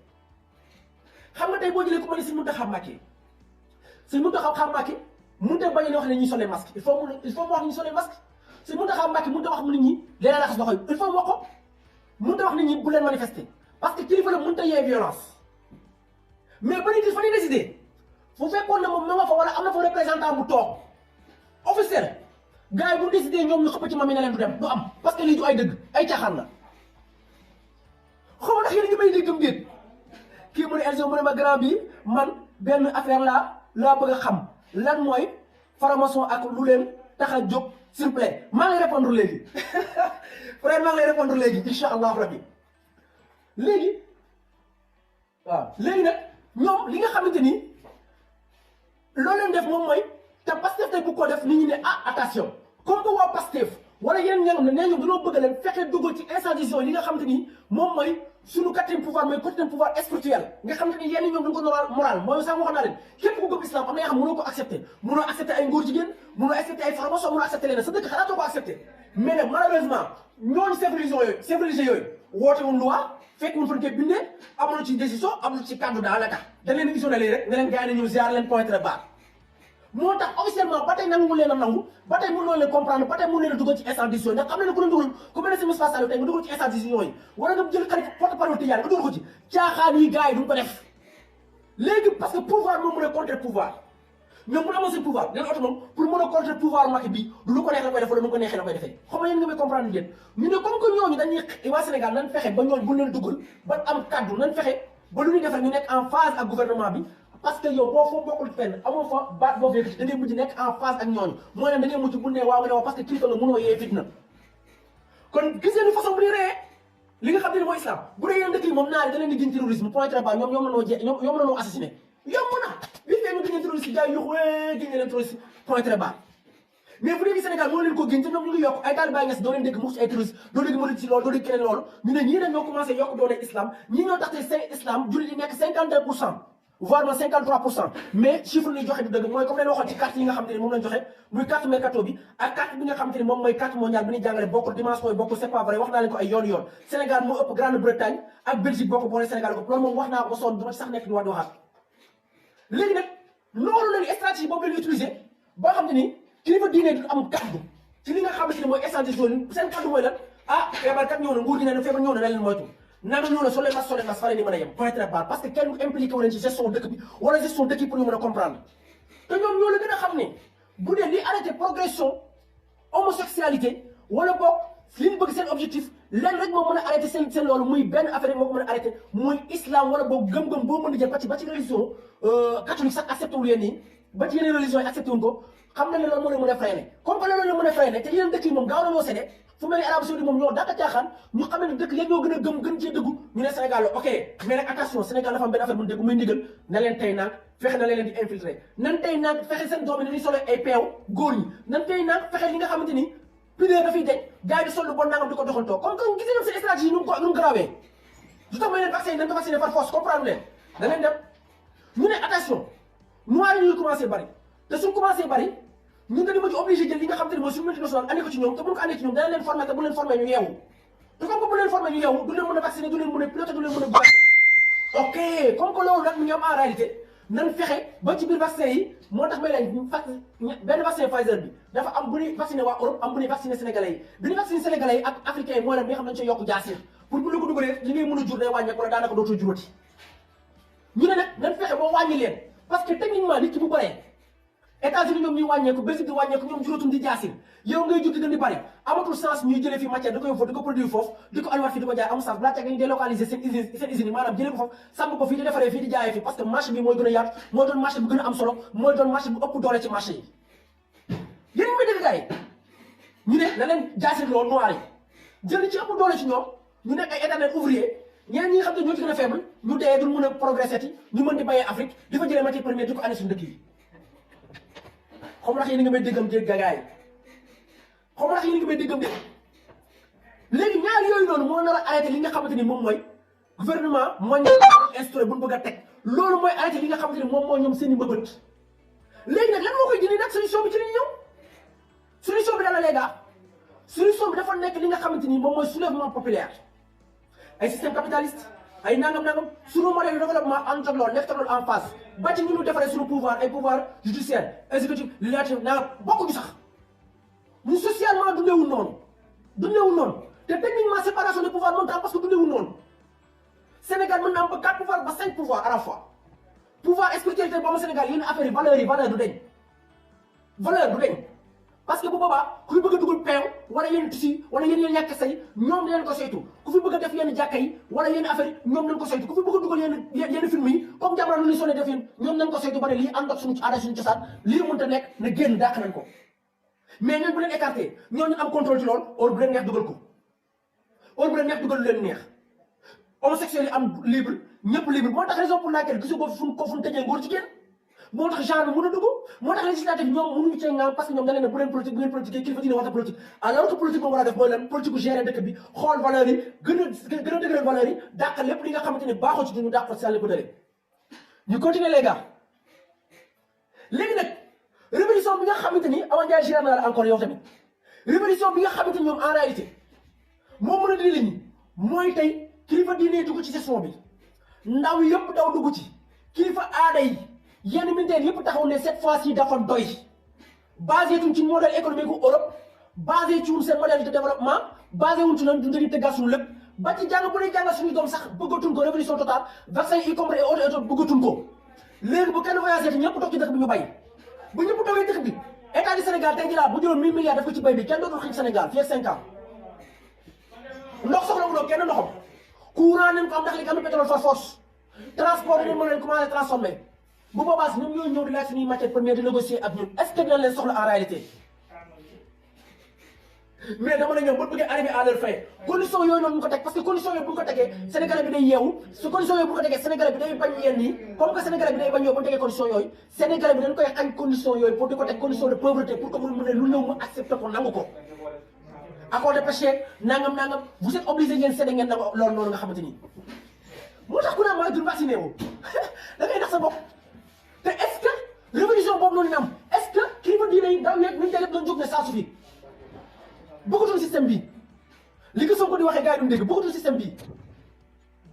xam nga tey boo jëlee ku ma ne si Mountakha Mbacké si Mountakha Mbacké mënut a bañ a wax ne ñuy solee masque il faut mu wax ñu solee masque si Mountakha Mbacké mënut a wax nit ñi leen raxas loxo yi il faut mu wax ko mënut a wax nit ñi bu leen manifester parce que kilifa la mënut a yee violence mais ba nit ñi fa ñuy décider fu fekkoon ne moom ma nga fa wala am na fa représentant bu toog officiel gars yi bu décidé ñoom ñu xëpp ci mami ne leen du dem du am parce que lii du ay dëgg ay caaxaan la xaw ma ndax yéen a ngi may déggam déet kii mu ne Elzo mu ne ma grand bi man benn affaire laa bëgg a xam lan mooy formation ak lu leen tax a jóg s'il vous plaît maa ngi lay répondre léegi frère maa ngi lay répondre léegi incha allahu rabbi léegi waaw léegi nag ñoom li nga xamante ni loolu leen def moom mooy te Pastef tey bu ko def nit ñi ne ah attention comme que waa Pastef wala yeneen ña nga xam ne nee ñoom dañoo bëgg leen fexe dugg ci institution li nga xamante ni moom mooy suñu quatrième pouvoir mooy quatrième pouvoir spirituel nga xamante ni yenn ñoom dañ ko moral mooy sax waxoon naa leen képp ku gëm islam am na yoo xam mënoo ko accepté mënoo accepté ay ngóor jigéen mënoo accepté ay formation mënoo accepté leen sa dëkk xalaatoo ko accepté mais nag malheureusement ñooñu chef religieux yooyu woote wuñ loi fekk mun fan koy bindee amul ci décision amul ci kàddu daal la tax dañ leen isolé rek ne leen gars yi ne ñëw ziar leen pointre barre moo tax officiellement ba tey nangu leen a nangu ba tey mënoo leen comprendre ba tey mënoo leen a dugal ci instant décision ndax xam na ne ku leen dugal ku mel ne si Moustapha Sall tey nga dugal ci instant décision yi wala nga jël xarit porte-parole Tidiane nga dugal ko ci caaxaan yi gars yi duñ ko def léegi parce que pouvoir moom mën a contre pouvoir ñoom bu amoon seen pouvoir leen oto moom pour mën a contre pouvoir Macky bi lu ko neex la koy def wala nu ko neexee la koy defee xam nga yéen nga may comprendre ngeen ñu ne comme que ñooñu dañuy waa Sénégal nañ fexe ba ñooñu bu leen dugal ba am kaddu nañ fexe ba lu ñuy def rek ñu nekk en phase ak gouvernement bi parce que yow boo foo bokkul fenn amoo fa baat boo fekk da ngay mujj nekk en phase ak ñooñu mooy ne da ngay mujj bu ne waaw nga ne waaw parce que kilifa nga mënoo yee fitna kon gis ngeen ni façon bu ñuy reyee li nga xam ne mooy islam bu dee yéen dëkk yi moom naari da leen di gën terrorisme point très bas ñoom la noo assassiné yomb na bi fee ñu gën terroriste gars yi yuxu gën leen terroriste point très bas mais bu dee Sénégal moo leen ko gën te ñoom ñu ngi yokk ay taalibe Baay Ñas doo leen dégg mukk ci ay terroriste doo dégg murid ci loolu doo dégg keneen loolu ñu ne ñii nag ñoo commencé yokk doole islam ñii ñoo tax te islam jullit yi nekk 52% voire même 53% mais chiffre ni joxe du dëgg mooy comme leen waxoon ci carte yi nga xam te ne moom lañ joxe muy carte mercato bi ak carte bi nga xam te ne moom mooy carte mondiale bi ñuy jàngale bokkul dimension yi bokkul c'est pas vrai wax naa leen ko ay yoon Sénégal moo ëpp Grande-Bretagne ak Belgique bokk boole Sénégal ko loolu moom wax naa ko ba sonn duma ci sax nekk di wax di waxaat léegi nag loolu leen stratégie boobu leen utiliser boo xam te ni kilifa diine du am kaddu ci li nga xamante ne mooy stratégie seen kaddu mooy lan ah feebar kat ñëw na nguur gi nee na feebar ñëw na leen moytu nana ñëw na soo leen mas fa leen di mën a yem point très bas parce que kenn impliqué wu leen ci gestion dëkk bi wala gestion dëkk yi pour ñu mën a comprendre te ñoom ñoo la gën a xam ne bu dee li arrêté progression homosexualité wala boog li ñu bëgg seen objectif leen rek moo mën a arrêté seen loolu muy benn affaire moo ko mën a arrêté muy islam wala boog gëm-gëm boo mën di jël ba ci religion catholique sax accepté wul yéen nii ba ci yeneen religion yi accepté wuñ ko xam na ne loolu moo leen mën a freiné comme que loolu la mën a freiné te yeneen dëkk yi moom gaaw na ñoo séddee fu mel ni Arabie Saoudite moom ñoo dàq caaxaan ñu xam ne dëkk yéen ñoo gën a gëm gën cee dëggu ñu ne Sénégal la ok mais nag attention Sénégal dafa am benn affaire bu ñu dégg muy ndigal na leen tey naag fexe na leen di infiltrer nan tey naag fexe seen doom yi dañuy solo ay peew góor ñi nan tey naag fexe li nga xamante ni pudeur dafay deñ gars yi di sol lu bon nangam di ko doxantoo comme que gis ngeen seen stratégie nu mu grawee du tax may leen vaccin yi dañ ko vacciné par force comprendre leen da leen dem ñu ne attention noir yi ñuy commencé bari te suñ commencé bari ñun dañu mujj obligé jël li nga xam te ne mooy suñu multinational andi ko ci ñoom te bu ñu ko andee ci ñoom dana leen formé te bu leen formé ñu yeewu te comme que bu leen formé ñu yeewu du leen mën a vacciner du leen mën a piloter du leen mën a vacciner ok comme que loolu nag mu ngi am en réalité nan fexe ba ci biir vaccin yi moo tax may lañ benn vaccin Pfizer bi dafa am bu ñuy vacciné waa Europe am bu ñuy vacciné sénégalais yi bi ñuy vacciné sénégalais yi ak africains yi mooy lan bi nga xam ne dañu cee yokk jaasir pour bu la ko dugalee li ngay mën a jur day wàññeeku wala daanaka dootoo jurati ñu ne nag nan fexe boo wàññi leen parce que techniquement nit ki bu bëree États-Unis ñoom ñuy wàññeeku Belgique di wàññeeku ñoom juróotum di jaasir yow ngay jug di gën di bari amatul sens ñuy jëlee fi matière da ko yóbbu di ko produire foofu di ko andiwaat fii di ko jaay amul sens balaa teg ñu délocaliser seen usine yi maanaam jëlee ko foofu sàmm ko fii di defaree fii di jaayee fii parce que marché bi mooy gën a yaatu mooy doon marché bu gën a am solo mooy doon marché bu ëpp doole ci marché yi yéen ñi may dégg gars yi ñu ne na leen jaasir loolu noir yi jël ci ëpp doole ci ñoom ñu nekk ay éternel ouvrier ñeneen ñi nga xam ne ñoo ci gën a faible ñu dee duñ mën a progresser ti ñu mën di bayee Afrique di fa jëlee matière première di ko andi suñu dëkk yi xam ndax yéen a ngi may déggam dégg gagaay xam ndax yéen a ngi may déggam dégg léegi ñaar yooyu noonu moo nar a arrêté li nga xamante ni moom mooy gouvernement mondial instauré bu ñu bëgg a teg loolu mooy arrêté li nga xamante ni moom mooy ñoom seen i mbëbët léegi nag lan moo koy jëlee nag solution bi ci li ñëw solution bi dana les gars solution bi dafa nekk li nga xamante ni moom mooy soulèvement populaire ay système capitaliste ay nangam sunu modèle de développement ànd ak loolu nekk loolu en face ba ci ñu ñu defaree suñu pouvoir ay pouvoir judiciaire exécutif législatif nangam bokkuñu sax ñu socialement dundeewul noonu te techniquement séparation des pouvoirs mënut a am parce que dundeewul noonu Sénégal mën na am ba 4 pouvoirs ba 5 pouvoirs à la fois pouvoir spiritualité boobu Sénégal yenn affaire yi valeur du deñ parce que bu boobaa ku fi bëgg a dugal peew wala yenn tissu wala yenn ñàkk say ñoom leen ko saytu ku fi bëgg a def yenn jàkka yi wala yenn affaire yi ñoom nañ ko saytu ku fi bëgg a dugal yenn film yi comme jamono lu ñu sonné def yéen ñoom nañ ko saytu ba ne lii ànd ak suñu aada suñu cosaan lii mënta nekk na génn dàq nañ ko mais ñun bu leen écarté ñooñu am contrôle ci loolu heure bu leen neex dugal ko heure bu leen neex dugal lu leen neex homosexuels yi am libre ñëpp libre moo tax raison pour laquelle gisu ko fu ñu tëjee góor jigéen moo tax genre bi mën a dugg moo tax législatif ñoom mënuñu cee ngaan parce que ñoom da leen ne bu leen politique kilifa diine waxta politique alors que politique moom war a def mooy lan politique bu gérer dëkk bi xool valeurs yi gën a dëgëral valeurs yi dàq lépp li nga xamante ne baaxul ci duñu dàq ko sàlli bu dëre ñu continuer les gars léegi nag révolution bi nga xamante ni Awa Ndiaye gérer na la encore yow tamit révolution bi nga xamante ni ñoom en réalité moom mën a dindi ñi mooy tey kilifa diine dugg ci session bi ndaw yëpp daw dugg ci kilifa aada yi yenn militaires yëpp taxaw ne cette fois-ci dafa doy basé tuñ ci modèle économique gu Europe basé ci seen modèle de développement basé wuñ ci noonu dañuy tëggal suñu lépp ba ci jàng bu dee jàngal suñu doom sax bëggatuñ ko révolution totale vaccin y compris et autres bëggatuñ ko léegi bu kenn voyagé te ñëpp toog ci dëkk bi ñu bay bu ñëpp toogee dëkk bi état du Sénégal tey jii laa bu jëloon 1000 milliards def ko ci bay bi kenn dootul xëy Sénégal fii ak 5 ans ndox soxla wu kenn ndoxam courant nañ ko am ndax léegi am na pétrole par force transport yi mën leen commencé transformé bu boobaa si ñoom ñooy ñëw di laaj suñuy matière première di négocier ak ñun est-ce que dinañ leen soxla en réalité mais dama ne ñoom bu bëggee arrivé à leur fin condition yooyu noonu ñu ko teg parce que condition yooyu bu ñu ko tegee Sénégalais bi day yeewu su condition yooyu bu ñu ko tegee Sénégalais bi day bañ yenn yi comme que Sénégalais bi day bañ yow bu ñu tegee condition yooyu Sénégalais bi dañ koy xañ condition yooyu pour di ko teg condition de pauvreté pour que mu mën a lu ñëw mu accepté ko nangu ko accord de pêche nangam vous êtes obligé ngeen séddee ngeen nangu loolu noonu nga xamante ni moo tax ku naan maa dul vacciné wu da ngay nax sa bopp te est-ce que révolution boobu noonu ñu am est-ce que kilifa diine yi daaw yeeg militaire yëpp doon jóg ne ça suffit bëggatul système bi li ko Sonko di waxee gars yi duñ dégg bëggatul système bi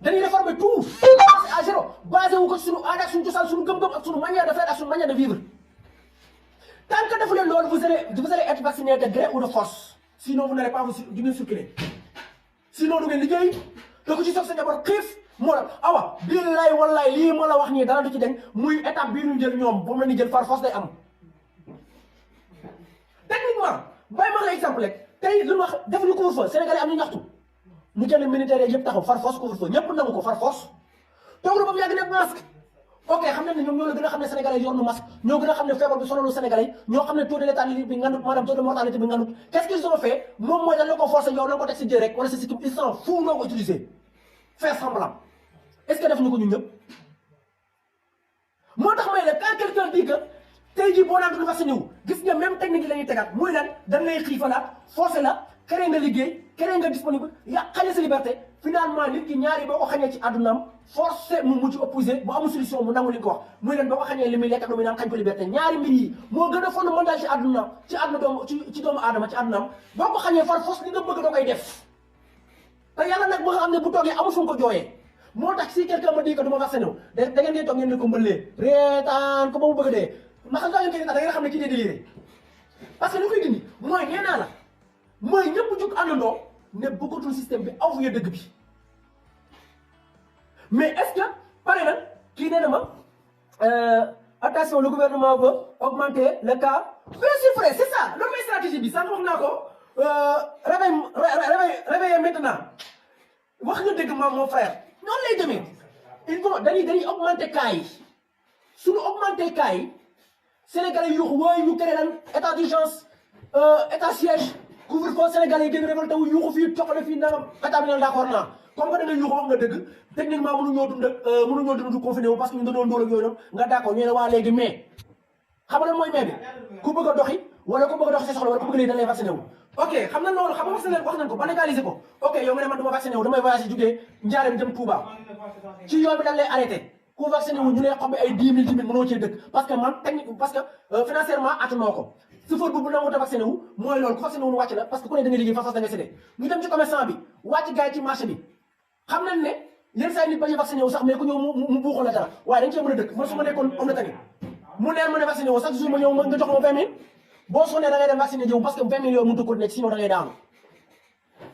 dañuy réformer tout à zéro basé wu ko suñu aada ak suñu cosaan suñu gëm-gëm ak suñu manière de faire ak suñu manière de vivre tant que defu leen loolu vous allez être vacciné de gré ou de force sinon vous n'allez pas du ngeen circuler sinon du ngeen liggéey te ku ci soog sa njaboot xiif moo la awa billaay wallaay lii ma la wax nii dara du ci deñ muy étape bii ñu jël ñoom moom la ñuy jël par force day am techniquement bàyyi ma la exemple rek tey lu wax def ñu couvre-feu Sénégalais am ñu ñaxtu ñu jël militaire yëpp taxaw far force couvre-feu ñëpp nangu ko far force toog na ba mu yàgg nekk masque ok xam nañ ne ñoom ñoo la gën a xam ne Sénégalais yor nu masque ñoo gën a xam ne feebar bi sonalu Sénégalais ñoo xam ne taux de létalité bi ngandut maanaam taux de mortalité bi ngandut qu'est-ce qu'ils ont fait moom mooy dañ la ko forcer yow na ko teg si jë rek wala si sikkim ils s'en fout noo ko utiliser faire semblant est-ce que def ñu ko ñun ñëpp moo tax may la quand quelqu'un dit que tey jii boo naan du vacciné wu gis nga même technique yi la ñuy tegaat muy lan dañ lay xiifalaat forcé la créé nga liggéey créé nga disponible ya xañee sa liberté finalement nit ki ñaari boo ko xañee ci àddunaam forcé mu mujj opposé bu amul solution mu nangu li ko wax muy leen boo ko xañee li muy lekk ak lu muy naan xañ ko liberté ñaari mbir yi moo gën a fondamental ci àddunaam ci àdduna doomu ci doomu aadama ci àddunaam boo ko xañee far force li nga bëgg doo koy def te yàlla nag ba nga xam ne bu toogee amul fu mu ko jooyee moo tax si quelqu'un me dit que du ma vacciné wu da ngeen di toog ngeen ne ko mbëllee reetaan ko ba mu bëgg dee ma xam nga da ngeen xam ne kii dee déliré parce que li koy dindi mooy nee naa la mooy ñëpp jug àndandoo ne bëggatul système bi avoué dëgg bi mais est-ce que pare na kii nee na ma attention le gouvernement veut augmenter le cas bien sûr frère c'est ça loolu mooy stratégie bi sànq wax naa ko réveil maintenant wax nga dëgg maam mon frère noonu lay demee il faut dañuy augmenter cas yi suñu augmenter cas yi Sénégalais yuux wooy ñu créé lan état d'urgence état siège couvre-feu Sénégalais yi gën révolté wu yuuxu fii toxale fii nangam état bi nag d'accord naa comme que da nga yuuxu wax nga dëgg techniquement mënuñoo dund confiné wu parce que ñu dañoo ndóol ak yooyu noonu nga d'accord ñu ne waa léegi mais xam nga lan mooy mais bi ku bëgg a doxi wala ku bëgg a doxi sa soxla wala ku bëgg léegi dañ lay vacciné wu ok xam na loolu xam nga vacciné wax nañ ko ba légaliser ko ok yow nga ne man dama vacciné wu damay voyagé jógee Njaaréem dem Touba ci yoon bi dañ lay arrêté ku vacciné wu ñu lay xam ne ay 10 000 mënoo cee dëkk parce que man technique parce que financièrement attanoo ko chauffeur bu nangu ta vacciné wu mooy loolu ku vacciné wu wàcc la parce que ku ne da nga liggéey fas da nga séddee ñu dem ci commerçant bi wàcc gars yi ci marché bi xam nañ ne yenn saa yi nit bañ a vacciné wu sax mais ku ñëw mu buuxal la dara waaye dañ cee mën a dëkk man su ma nekkoon homme de tenue mu leer ma ne vacciné wu chaque jour ma ñëw nga jox ma 20 000 boo sonnee da ngay dem vacciné jiw parce que 20 000 yooyu mënut a continuer sinon da ngay daanu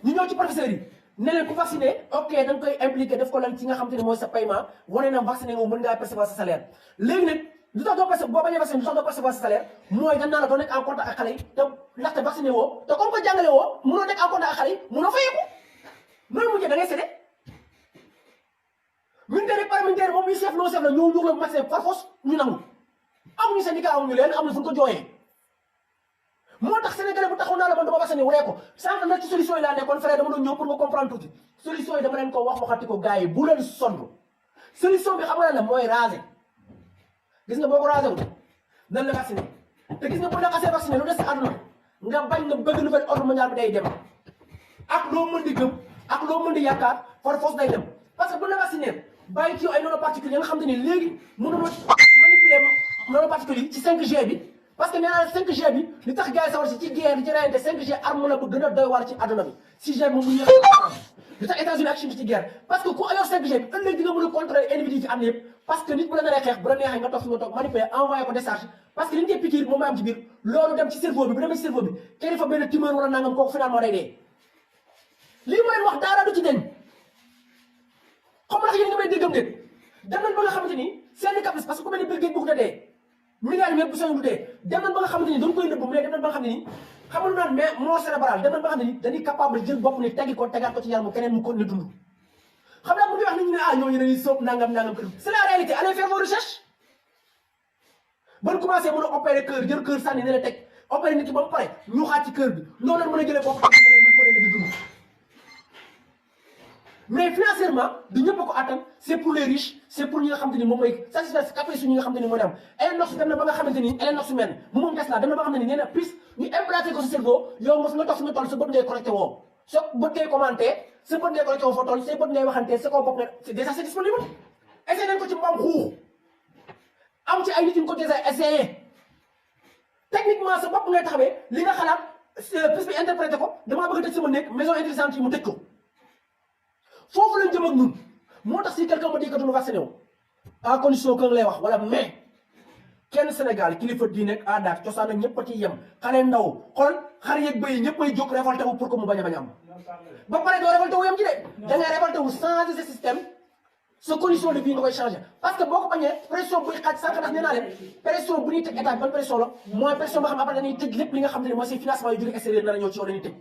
ñu ñëw ci professeurs yi ne leen ku vacciné ok da nga koy impliqué def ko lan ci nga xam te ne mooy sa paiement wane na vacciné nga mën ngaa percevoir sa salaire léegi nag lu tax doo percevoir boo bañee vacciné lu tax doo percevoir sa salaire mooy dañ naa la doo nekk en contact ak xale yi te ndaxte vacciné woo te comme que jàngale woo mënoo nekk en contact ak xale yi mënoo fayeeku nooy mujjee da ngay séddee militaire parlementaire moom muy chef non chef la ñëw ñu la vacciné par force ñu nangu amuñu syndicat amuñu leen amuñu fu ñu ko jooyee moo tax sénégalais bu taxaw naa la man dama vacciné wuree ko sànq nag ci solution yi laa nekkoon frère dama doon ñëw pour nga comprendre tuuti solution yi dama leen ko wax waxati ko gars yi bu leen sonn solution bi xam nga la mooy raser gis nga boo ko raser wu nan la vacciné te gis nga bu la xasee vacciné lu des sa àdduna nga bañ nga bëgg nouvel ordre mondial bi day dem ak loo mën di gëm ak loo mën di yaakaar par force day dem parce que bu la vacciné bàyyi ci yow ay nanoparticules yi nga xam te ni léegi mënuloo manipuler nanoparticules yi ci 5G bi parce que nee naa 5G bi li tax gars yi sawar si ci guerre di ci reyante 5G arme la bu gën a doy waar ci àdduna bi 6G moom mu yéex li tax États-Unis ak Chine ci guerre parce que ku ayor 5G bi ëllëg di nga mën a contrôler individu ci am na yëpp parce que nit bu la naree xeex bu la neexee nga toog fi nga toog manipuler envoyé ko décharge parce que li ñu koy piqûre moom am ci biir loolu dem ci cerveau bi bu demee ci cerveau bi kenn fa benn tumeur wala nangam kooku finalement day dee lii ma leen wax dara du ci deñ xam nga yéen nga may déggam déet dem nañ ba nga xamante ni seen caprice parce que ku mel ni Bill Gates bëgg na dee milliards yi yëpp bu soñu du dee dem nañ ba nga xamante ni dañ koy nëbb mais dem nañ ba nga xam ne ni xamul naan mais mort cérébrale dem nañ ba nga xam ne ni dañuy capable jël bopp ni teggi ko tegaat ko ci yaramu keneen mu ko ne dund xam naa bu ñu wax nit ñi ne ah ñooñu dañuy sóob nangam kër c'est la réalité allez faire vos recherches ban commencé mën a opérer cœur jël cœur sànni ne la teg opérer nit ki ba mu pare ñu xaat ci cœur bi noonu lañ mën a jëlee bopp muy ko ne di dund mais financièrement du ñëpp ko attan c'est pour les riches c'est pour ñi nga xamante ni moom mooy satisfaire caprice ñi nga xamante ni moo dem Elon Musk dem na ba nga xamante ni Elon Musk mel mu moom Tesla dem na ba nga xamante ni nee na plus ñu implanté ko sa cerveau yow mos nga toog fi nga toll sa bët ngay connecté woo sa bët ngay commenté sa bët ngay connecté woo foo toll sa bët ngay waxante sa kaw bopp nga c'est déjà c'est disponible essayé nañ ko ci mbaam xuux am ci ay nit ñu ko déjà essayé techniquement sa bopp ngay taxawee li nga xalaat plus bi interprété ko damaa bëgg a tëj sama nekk maison intelligente yi mu tëj ko foofu lañ jëm ak ñun moo tax si quelqu'un ma di ko duñu vacciné wu à condition que nga lay wax wala mais kenn Sénégal kilifa diine ak aada ak cosaan ak ñëpp a ciy yem xale ndaw xool xar yeeg bëy ñëpp ay jóg révolté wu pour que mu bañ a am ba pare doo révolté wu yem ci de da ngay révolté wu changer ce système sa condition de vie nga koy changer parce que boo ko bañee pression buy xaaj sànq ndax nee naa leen pression bu ñuy teg état bi ban pression la mooy pression boo xam ne après dañuy tëj lépp li nga xam ne mooy si financement yu jóge extérieur nar a ñëw ci yow dañuy tëj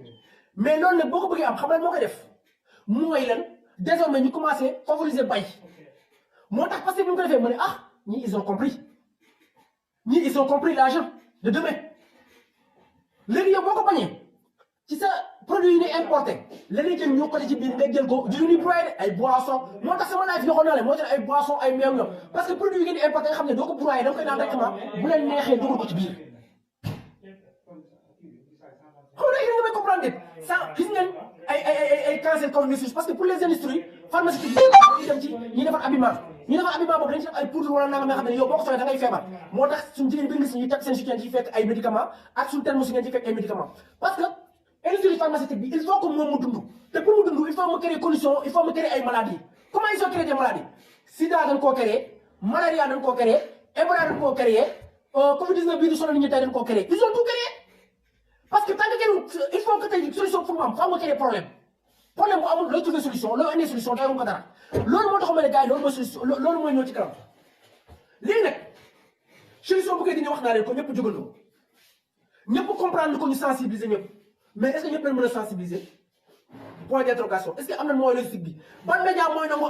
mais loolu nag boo ko bëggee am xam nga moo koy def mooy lan désormais ñu commencé favoriser bay moo tax parce que bu ñu ko defee mu ne ah ñii ils ont compris l'argent de demain léegi yow boo ko bañee ci sa produit yi ñuy importé léegi jël ñu côté ci biir nga jël ko du ñu broyer ay boissons moo tax sama live yoxoon naa leen moo tax ay boissons ay meew ñoom parce que produit yi ngeen di importé nga xam ne doo ko broyer da nga koy naan directement bu leen neexee dugal ko ci biir xam nga yéen nga may comprendre ça gis ngeen ay cancer coronavirus parce que pour les industries pharmaceutiques yi dem ci ñi defar habillement boobu dañ ci def ay poudre wala nangam nga xam ne yow boo ko soxee da ngay feebar moo tax suñu jigéen bi nga gis ñuy teg seen soutien ci fekk ay médicaments ak suñu thermos ngeen ci fekk ay médicaments parce que industrie pharmaceutique bi il faut que moom mu dund te pour mu dund il faut mu créer condition il faut mu créer ay maladies comment ils ont créé des maladies sida dañ koo créé malaria dañ koo créé Ebola dañ koo créé Covid-19 bii du sonal nit ñi tey dañ koo créé ils ont tout créé parce que tant que kenn il faut que tey solution pour mu am faaw nga créer problème bu amul looy trouver solution loo indee solution day ko dara loolu moo tax ma ne gars yi loolu mooy solution loolu mooy ñëw ci kanam léegi nag solution bu koy dindi wax naa leen ko ñëpp jógandoo ñëpp comprendre ko ñu sensibiliser ñëpp mais est-ce que ñëpp leen mën a sensibiliser point d'interrogation est-ce que am na mooy logistique bi ban média mooy nangu